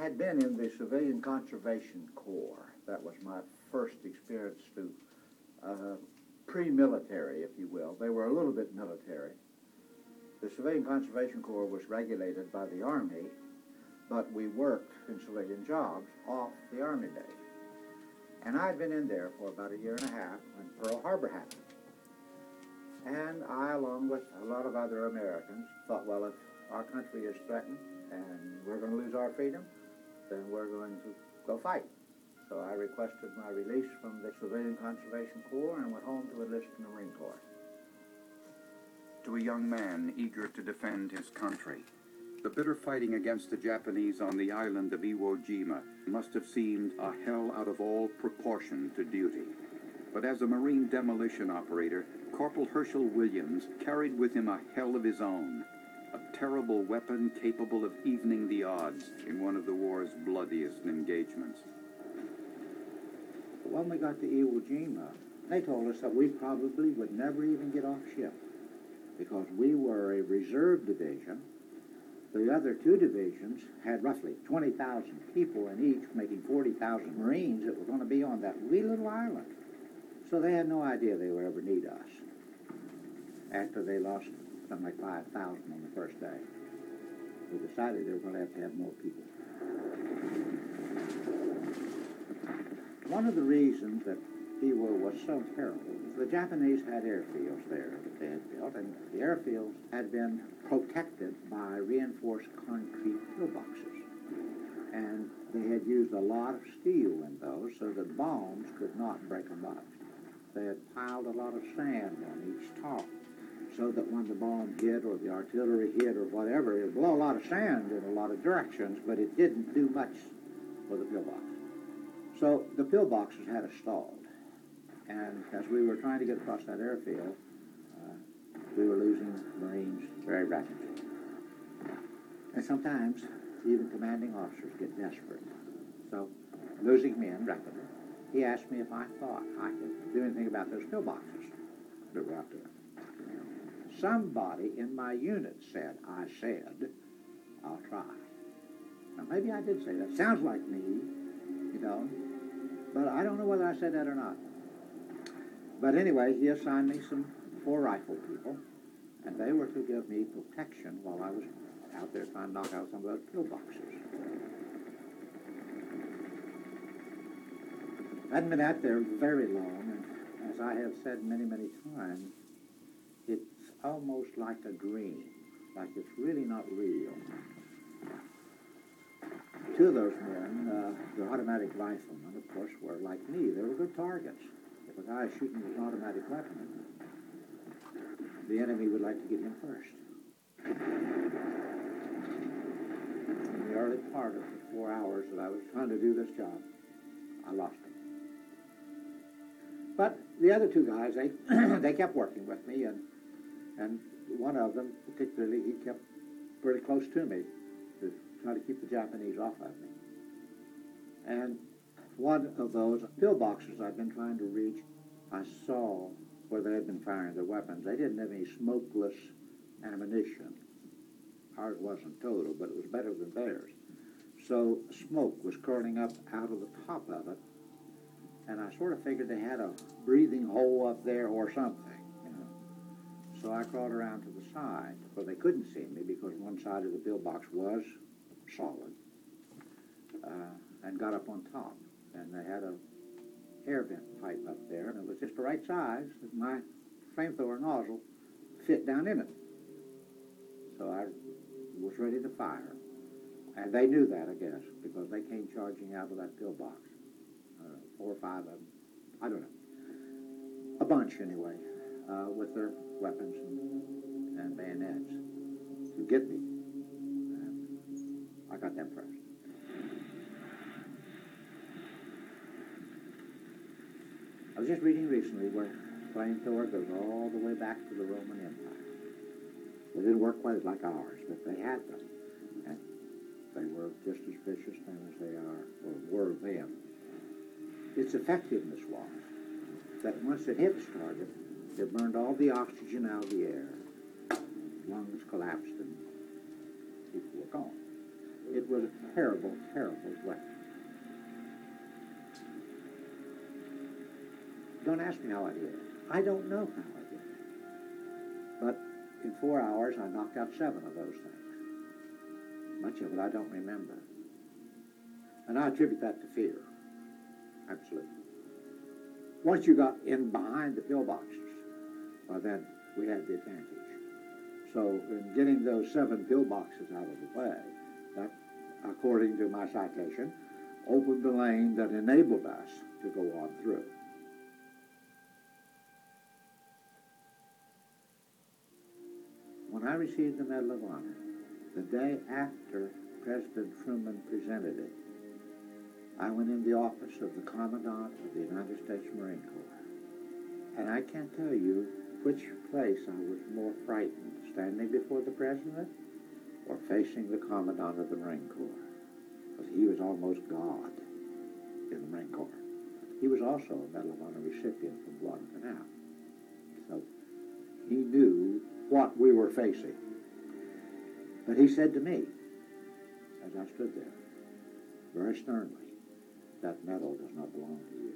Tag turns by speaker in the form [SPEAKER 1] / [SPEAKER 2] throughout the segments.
[SPEAKER 1] had been in the Civilian Conservation Corps. That was my first experience to pre-military, if you will. They were a little bit military. The Civilian Conservation Corps was regulated by the Army, but we worked in civilian jobs off the Army base. And I'd been in there for about a year and a half when Pearl Harbor happened. And I, along with a lot of other Americans, thought, well, if our country is threatened and we're going to lose our freedom, then we're going to go fight. So I requested my release from the Civilian Conservation Corps and went home to enlist in the Marine Corps.
[SPEAKER 2] To a young man eager to defend his country, the bitter fighting against the Japanese on the island of Iwo Jima must have seemed a hell out of all proportion to duty. But as a Marine demolition operator, Corporal Hershel Williams carried with him a hell of his own, a terrible weapon capable of evening the odds in one of the war's bloodiest engagements.
[SPEAKER 1] When we got to Iwo Jima, they told us that we probably would never even get off ship because we were a reserve division. The other two divisions had roughly 20,000 people in each, making 40,000 Marines that were going to be on that wee little island. So they had no idea they would ever need us. After they lost something like 5,000 on the first day, they decided they were going to have more people. One of the reasons that Iwo was so terrible was the Japanese had airfields there that they had built, and the airfields had been protected by reinforced concrete pillboxes. And they had used a lot of steel in those so that bombs could not break them up. They had piled a lot of sand on each top so that when the bomb hit or the artillery hit or whatever, it would blow a lot of sand in a lot of directions, but it didn't do much for the pillbox. So the pillboxes had us stalled. And as we were trying to get across that airfield, we were losing Marines very rapidly. And sometimes even commanding officers get desperate. So losing men rapidly, he asked me if I thought I could do anything about those pillboxes that were out there. Somebody in my unit said, I'll try. Now maybe I did say that. Sounds like me, you know, but I don't know whether I said that or not. But anyway, he assigned me some 4 rifle people, and they were to give me protection while I was out there trying to knock out some of those pillboxes. I hadn't been out there very long, and as I have said many, many times, it's almost like a dream, like it's really not real. 2 of those men, the automatic riflemen, of course, were like me. They were good targets. If a guy is shooting with an automatic weapon, the enemy would like to get him first. In the early part of the 4 hours that I was trying to do this job, I lost him. But the other 2 guys, they kept working with me, and one of them particularly, he kept pretty close to me to try to keep the Japanese off of me. And one of those pillboxes I've been trying to reach, I saw where they had been firing their weapons. They didn't have any smokeless ammunition. Ours wasn't total, but it was better than theirs. So smoke was curling up out of the top of it, and I sort of figured they had a breathing hole up there or something, you know. So I crawled around to the side where they couldn't see me because one side of the pillbox was solid, and got up on top. And they had a air vent pipe up there, and it was just the right size that my flamethrower nozzle fit down in it. So I was ready to fire. And they knew that, I guess, because they came charging out of that pillbox. 4 or 5 of them. I don't know. A bunch, anyway, with their weapons and bayonets to get me. And I got them first. I was just reading recently where flamethrower goes all the way back to the Roman Empire. They didn't work quite like ours, but they had them. And they were just as vicious then as they are, or were then. Its effectiveness was that once it hit its target, it burned all the oxygen out of the air. Lungs collapsed and people were gone. It was a terrible, terrible weapon. Don't ask me how I did it. I don't know how I did it. But in 4 hours, I knocked out 7 of those things. Much of it I don't remember. And I attribute that to fear. Absolutely. Once you got in behind the pillboxes, well, then we had the advantage. So in getting those 7 pillboxes out of the way, that, according to my citation, opened the lane that enabled us to go on through. When I received the Medal of Honor, the day after President Truman presented it, I went in the office of the Commandant of the United States Marine Corps. And I can't tell you which place I was more frightened, standing before the President or facing the Commandant of the Marine Corps, because he was almost God in the Marine Corps. He was also a Medal of Honor recipient from Guadalcanal. So he knew what we were facing. But he said to me, as I stood there, very sternly, that medal does not belong to you.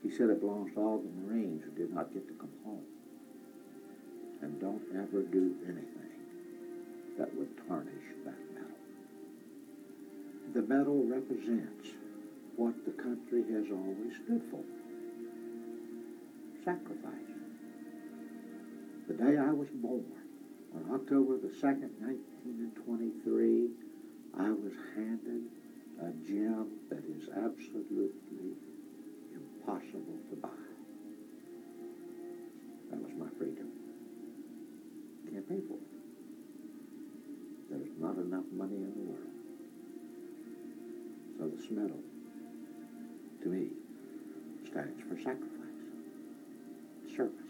[SPEAKER 1] He said it belongs to all the Marines who did not get to come home. And don't ever do anything that would tarnish that medal. The medal represents what the country has always stood for. Sacrifice. The day I was born, on October the 2nd, 1923, I was handed a gem that is absolutely impossible to buy. That was my freedom. Can't pay for it. There's not enough money in the world. So this medal, to me, stands for sacrifice, service.